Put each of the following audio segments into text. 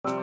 Well,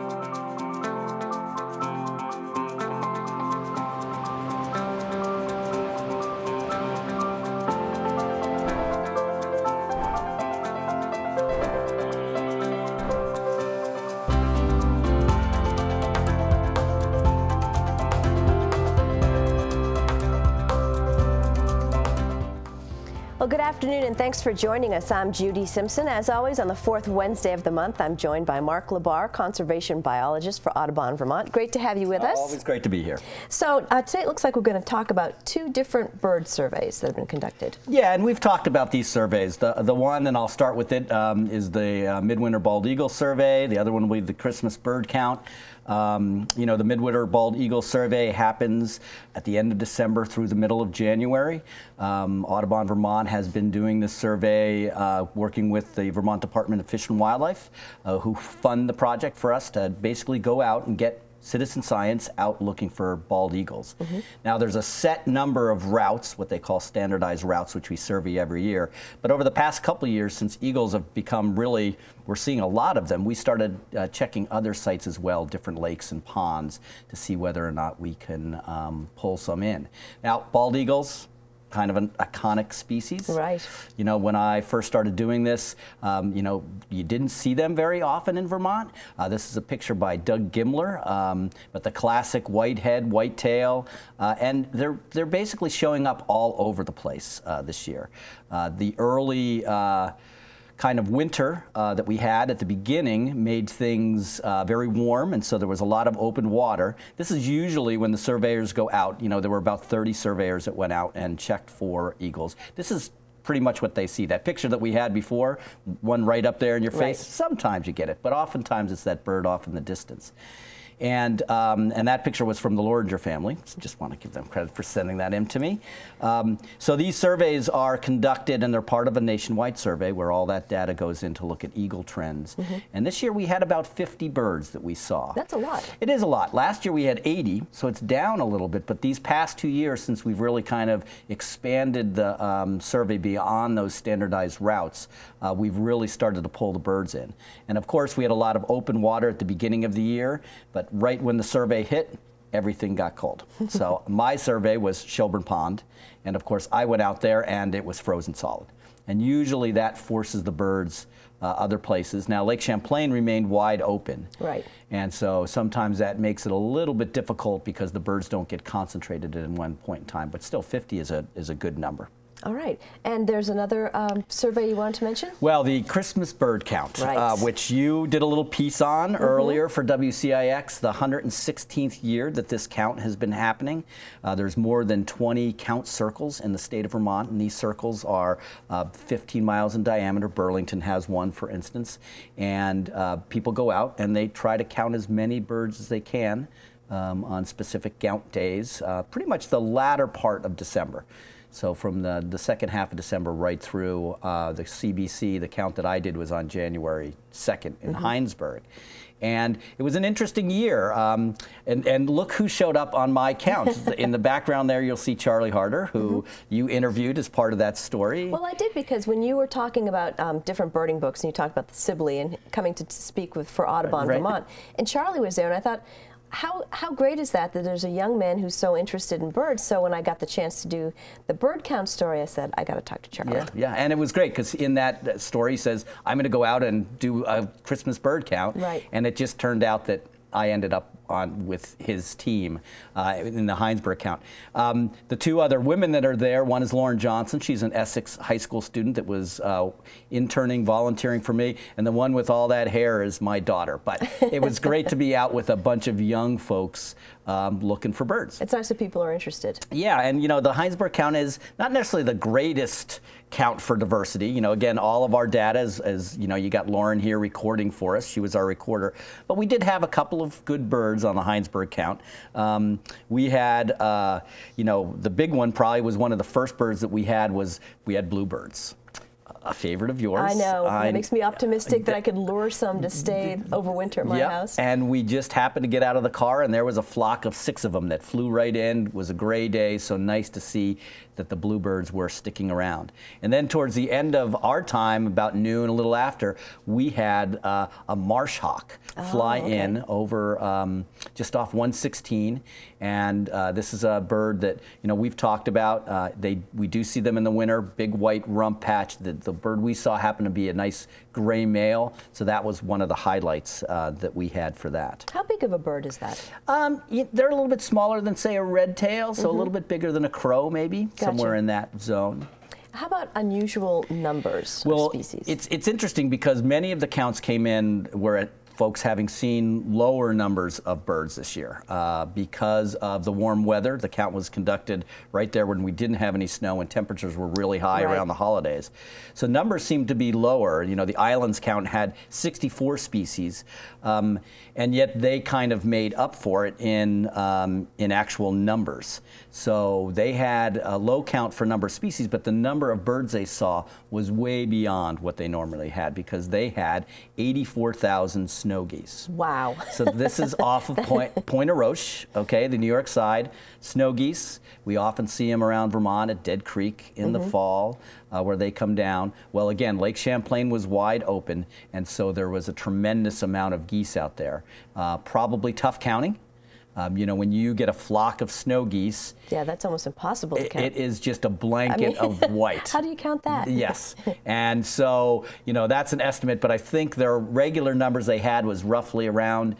good afternoon and thanks for joining us. I'm Judy Simpson. As always, on the fourth Wednesday of the month, I'm joined by Mark LaBarr, conservation biologist for Audubon, Vermont. Great to have you with us. Always great to be here. So today it looks like we're going to talk about two different bird surveys that have been conducted. Yeah, and we've talked about these surveys. The one, and I'll start with it, is the Midwinter Bald Eagle Survey. The other one will be the Christmas bird count. You know, the Midwinter Bald Eagle Survey happens at the end of December through the middle of January. Audubon, Vermont has been doing this survey, working with the Vermont Department of Fish and Wildlife, who fund the project for us to basically go out and get citizen science out looking for bald eagles. Now there's a set number of routes, what they call standardized routes, which we survey every year. But over the past couple of years, since eagles have become really, we're seeing a lot of them, we started checking other sites as well, different lakes and ponds, to see whether or not we can pull some in. Now, bald eagles, kind of an iconic species. Right. You know, when I first started doing this, you know, you didn't see them very often in Vermont. This is a picture by Doug Gimler, but the classic white head, white tail, and they're basically showing up all over the place this year. The early kind of winter that we had at the beginning made things very warm, and so there was a lot of open water. This is usually when the surveyors go out. You know, there were about 30 surveyors that went out and checked for eagles. This is pretty much what they see. That picture that we had before, one right up there in your face, sometimes you get it, but oftentimes it's that bird off in the distance. And that picture was from the Loringer family. So just want to give them credit for sending that in to me. So these surveys are conducted, and they're part of a nationwide survey where all that data goes in to look at eagle trends. And this year we had about 50 birds that we saw. That's a lot. It is a lot. Last year we had 80, so it's down a little bit. But these past 2 years, since we've really kind of expanded the survey beyond those standardized routes, we've really started to pull the birds in. And of course, we had a lot of open water at the beginning of the year, but right when the survey hit, everything got cold. So my survey was Shelburne Pond, and of course I went out there and it was frozen solid. And usually that forces the birds other places. Now Lake Champlain remained wide open. Right. And so sometimes that makes it a little bit difficult because the birds don't get concentrated in one point in time, but still 50 is a good number. All right. And there's another survey you wanted to mention? Well, the Christmas bird count, right. Which you did a little piece on earlier for WCIX, the 116th year that this count has been happening. There's more than 20 count circles in the state of Vermont, and these circles are 15 miles in diameter. Burlington has one, for instance. And people go out and they try to count as many birds as they can on specific count days, pretty much the latter part of December. So from the second half of December right through the CBC, the count that I did was on January 2nd in Heinsberg. And it was an interesting year. And look who showed up on my count. In the background there, you'll see Charlie Harder, who you interviewed as part of that story. Well, I did, because when you were talking about different birding books, and you talked about the Sibley and coming to speak for Audubon, Vermont, and Charlie was there, and I thought, how great is that there's a young man who's so interested in birds? So when I got the chance to do the bird count story, I said, I got to talk to Charlie. Yeah, and it was great, because in that story he says, I'm going to go out and do a Christmas bird count. Right. And it just turned out that I ended up on with his team in the Heinsberg count. The two other women that are there, one is Lauren Johnson. She's an Essex high school student that was interning, volunteering for me, and the one with all that hair is my daughter. But it was great to be out with a bunch of young folks looking for birds. It's nice that people are interested. Yeah, and you know, the Heinsberg count is not necessarily the greatest count for diversity. You know, again, all of our data is, as you know, you got Lauren here recording for us. She was our recorder. But we did have a couple of good birds on the Heinsberg count. We had, you know, the big one probably was one of the first birds that we had bluebirds. A favorite of yours. I know. That makes me optimistic that I could lure some to stay overwinter at my house. And we just happened to get out of the car, and there was a flock of 6 of them that flew right in. It was a gray day, so nice to see that the bluebirds were sticking around. And then towards the end of our time, about noon, a little after, we had a marsh hawk fly in over just off 116. And this is a bird that, you know, we've talked about. We do see them in the winter, big white rump patch. The bird we saw happened to be a nice gray male, so that was one of the highlights that we had for that. How big of a bird is that? They're a little bit smaller than, say, a red tail, so a little bit bigger than a crow, maybe, somewhere in that zone. How about unusual numbers of species? It's interesting because many of the counts came in were at folks having seen lower numbers of birds this year because of the warm weather. The count was conducted right there when we didn't have any snow and temperatures were really high around the holidays. So numbers seemed to be lower. You know, the islands count had 64 species, and yet they kind of made up for it in actual numbers. So they had a low count for number of species, but the number of birds they saw was way beyond what they normally had because they had 84,000 snow geese. Wow. So this is off of Point of Roche, okay, the New York side. Snow geese, we often see them around Vermont at Dead Creek in the fall where they come down. Well, again, Lake Champlain was wide open, and so there was a tremendous amount of geese out there. Probably tough counting. You know, when you get a flock of snow geese, yeah, that's almost impossible to count. It is just a blanket of white. How do you count that? Yes, and so, you know, that's an estimate, but I think their regular numbers they had was roughly around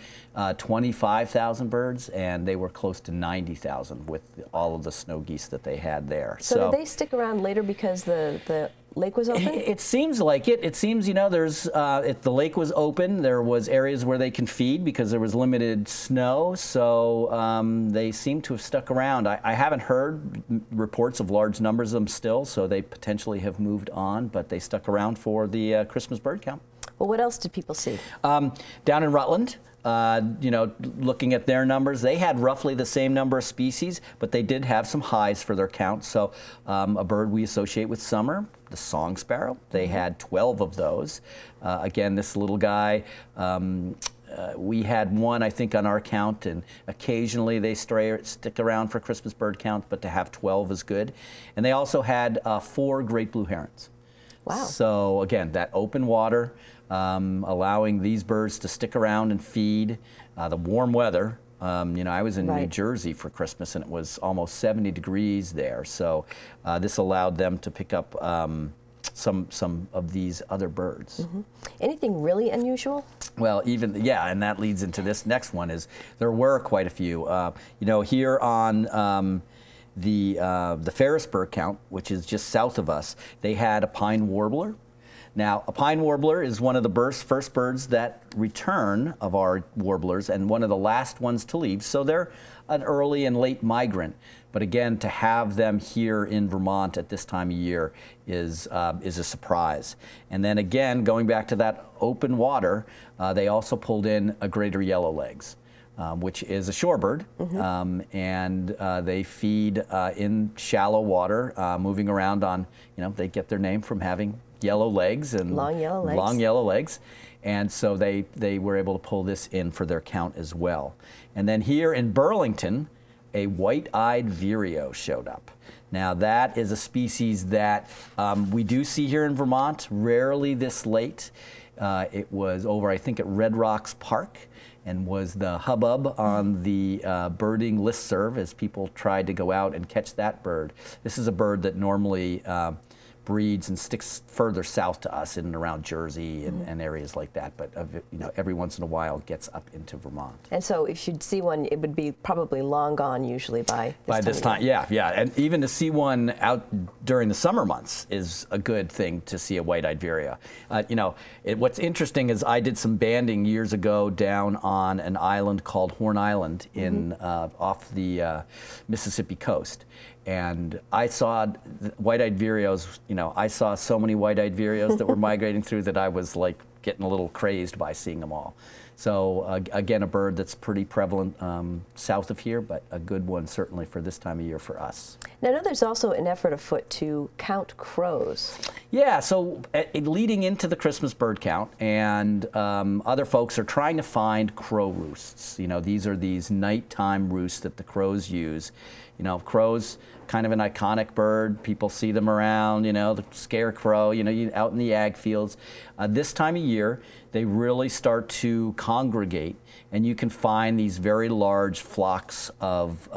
25,000 birds, and they were close to 90,000 with all of the snow geese that they had there. So did they stick around later because the lake was open? It seems like it. It seems, you know, if the lake was open, there was areas where they can feed because there was limited snow, so they seem to have stuck around. I haven't heard reports of large numbers of them still, so they potentially have moved on, but they stuck around for the Christmas bird count. Well, what else did people see? Down in Rutland, you know, looking at their numbers, they had roughly the same number of species, but they did have some highs for their count. So a bird we associate with summer, the song sparrow, they had 12 of those. Again, this little guy, we had one, I think, on our count, and occasionally they stick around for Christmas bird count, but to have 12 is good. And they also had 4 great blue herons. Wow. So again, that open water, allowing these birds to stick around and feed. The warm weather, you know, I was in New Jersey for Christmas and it was almost 70 degrees there. So this allowed them to pick up some of these other birds. Anything really unusual? Well, yeah, and that leads into this next one is there were quite a few. You know, here on the Ferris bird count, which is just south of us, they had a pine warbler. Now, a pine warbler is one of the first birds that return of our warblers and one of the last ones to leave. So they're an early and late migrant. But again, to have them here in Vermont at this time of year is a surprise. And then again, going back to that open water, they also pulled in a greater yellowlegs. Which is a shorebird, and they feed in shallow water, moving around on, you know, they get their name from having yellow legs and long yellow legs. And so they were able to pull this in for their count as well. And then here in Burlington, a white-eyed vireo showed up. Now that is a species that we do see here in Vermont, rarely this late. It was over, I think, at Red Rocks Park, and was the hubbub on the birding listserv as people tried to go out and catch that bird. This is a bird that normally breeds and sticks further south to us in and around Jersey and areas like that, but you know, every once in a while gets up into Vermont. And so if you'd see one, it would be probably long gone usually by this time. Yeah, and even to see one out during the summer months is a good thing to see a white-eyed vireo. You know, what's interesting is I did some banding years ago down on an island called Horn Island in off the Mississippi coast. And I saw white-eyed vireos, you know, I saw so many white-eyed vireos that were migrating through that I was like, getting a little crazed by seeing them all. So again, a bird that's pretty prevalent south of here, but a good one certainly for this time of year for us. Now, I know there's also an effort afoot to count crows. Yeah, so leading into the Christmas bird count, and other folks are trying to find crow roosts. You know, these are these nighttime roosts that the crows use. You know, crows, kind of an iconic bird. People see them around, you know, the scarecrow, you know, out in the ag fields. This time of year, they really start to congregate, and you can find these very large flocks of,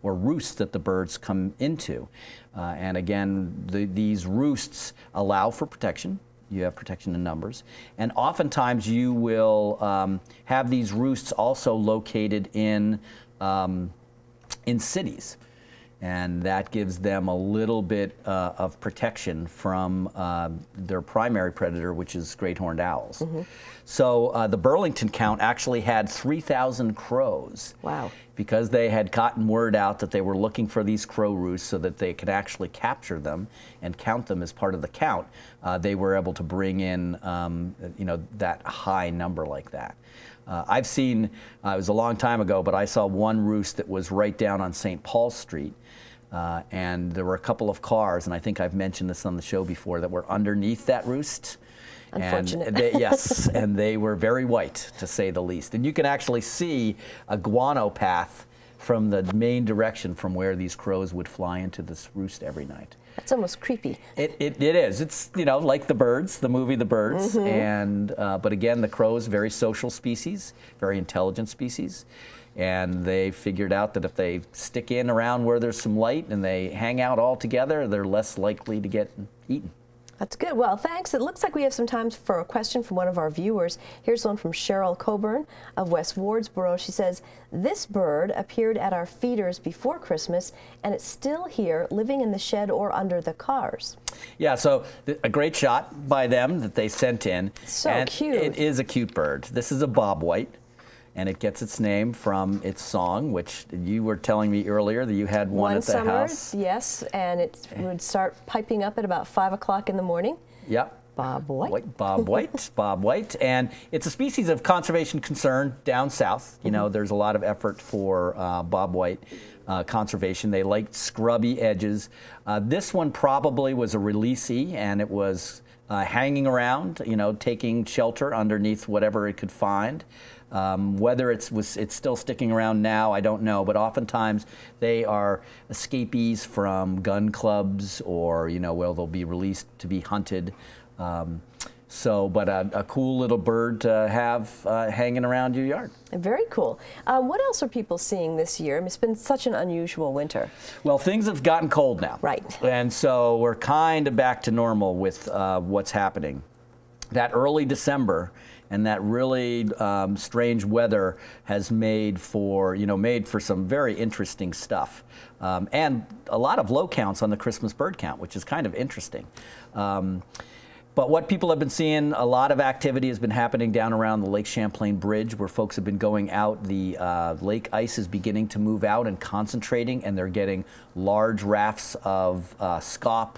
or roosts that the birds come into. And again, these roosts allow for protection. You have protection in numbers. And oftentimes you will have these roosts also located in cities. And that gives them a little bit of protection from their primary predator, which is great horned owls. Mm-hmm. So the Burlington count actually had 3,000 crows. Wow. Because they had gotten word out that they were looking for these crow roosts so that they could actually capture them and count them as part of the count. They were able to bring in, you know, that high number like that. I've seen, it was a long time ago, but I saw one roost that was right down on St. Paul Street. And there were a couple of cars, and I think I've mentioned this on the show before, that were underneath that roost. Unfortunate. And yes, and they were very white, to say the least. And you can actually see a guano path from the main direction from where these crows would fly into this roost every night. That's almost creepy. It is. It's, you know, like The Birds, the movie The Birds. Mm-hmm. And but again, the crows, very social species, very intelligent species. And they figured out that if they stick in around where there's some light and they hang out all together, they're less likely to get eaten. That's good. Well, thanks. It looks like we have some time for a question from one of our viewers. Here's one from Cheryl Coburn of West Wardsboro. She says, this bird appeared at our feeders before Christmas, and it's still here, living in the shed or under the cars. Yeah, so a great shot by them that they sent in. So cute. It is a cute bird. This is a Bobwhite. And it gets its name from its song, which you were telling me earlier that you had one at the house. Yes, and it would start piping up at about 5 o'clock in the morning. Yep. Bobwhite. Bobwhite, Bobwhite. And it's a species of conservation concern down south. You know, there's a lot of effort for Bobwhite conservation. They like scrubby edges. This one probably was a releasee, and it was hanging around, you know, taking shelter underneath whatever it could find. Whether it's still sticking around now, I don't know, but oftentimes they are escapees from gun clubs, or, you know, well, they'll be released to be hunted. But a cool little bird to have hanging around your yard. Very cool. What else are people seeing this year? I mean, it's been such an unusual winter. Well, things have gotten cold now. Right. And so we're kind of back to normal with what's happening. That early December and that really strange weather has made for some very interesting stuff. And a lot of low counts on the Christmas bird count, which is kind of interesting. But what people have been seeing, a lot of activity has been happening down around the Lake Champlain Bridge, where folks have been going out. The lake ice is beginning to move out and concentrating, and they're getting large rafts of scaup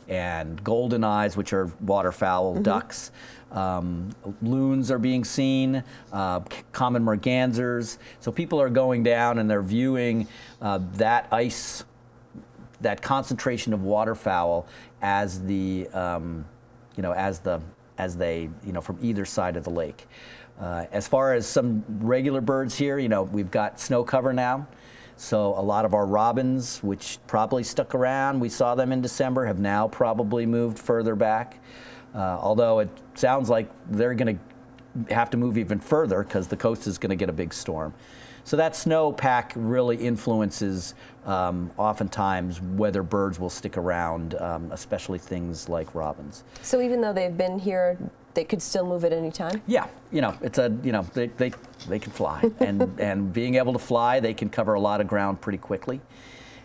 and golden eyes, which are waterfowl, ducks. Loons are being seen, common mergansers. So people are going down and they're viewing that ice, that concentration of waterfowl as the as they from either side of the lake. As far as some regular birds here, we've got snow cover now. So a lot of our robins, which probably stuck around, we saw them in December, have now probably moved further back. Although it sounds like they're going to have to move even further because the coast is going to get a big storm. So that snow pack really influences oftentimes whether birds will stick around, especially things like robins. So even though they've been here, they could still move at any time? Yeah, it's they can fly, and being able to fly, they can cover a lot of ground pretty quickly.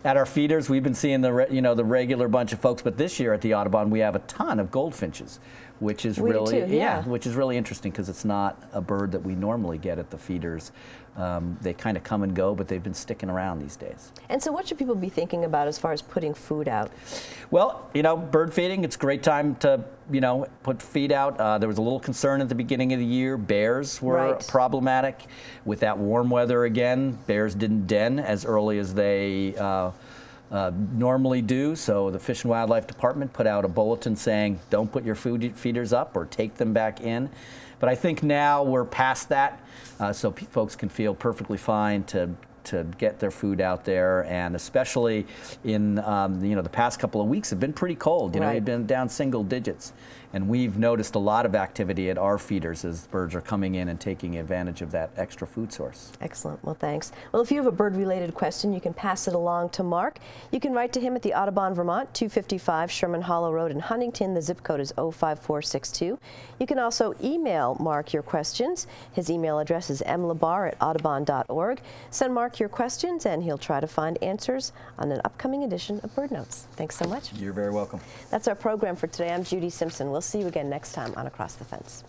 At our feeders, we've been seeing the regular bunch of folks, but this year at the Audubon, we have a ton of goldfinches. which is We do really too, yeah. which is really interesting because it's not a bird that we normally get at the feeders. They kind of come and go, but they've been sticking around these days. And so what should people be thinking about as far as putting food out? Well, you know, bird feeding, it's a great time to, you know, put feed out. There was a little concern at the beginning of the year. Bears were problematic. With that warm weather again, bears didn't den as early as they normally do. So the Fish and Wildlife Department put out a bulletin saying, don't put your food feeders up or take them back in. But I think now we're past that, so folks can feel perfectly fine to get their food out there, and especially in you know, the past couple of weeks have been pretty cold. You know, they've been down single digits, and we've noticed a lot of activity at our feeders as birds are coming in and taking advantage of that extra food source. Excellent. Well, thanks. Well, if you have a bird-related question, you can pass it along to Mark. You can write to him at the Audubon, Vermont, 255 Sherman Hollow Road in Huntington. The zip code is 05462. You can also email Mark your questions. His email address is mlabarr@audubon.org. Send Mark your questions, and he'll try to find answers on an upcoming edition of Bird Notes. Thanks so much. You're very welcome. That's our program for today. I'm Judy Simpson. We'll see you again next time on Across the Fence.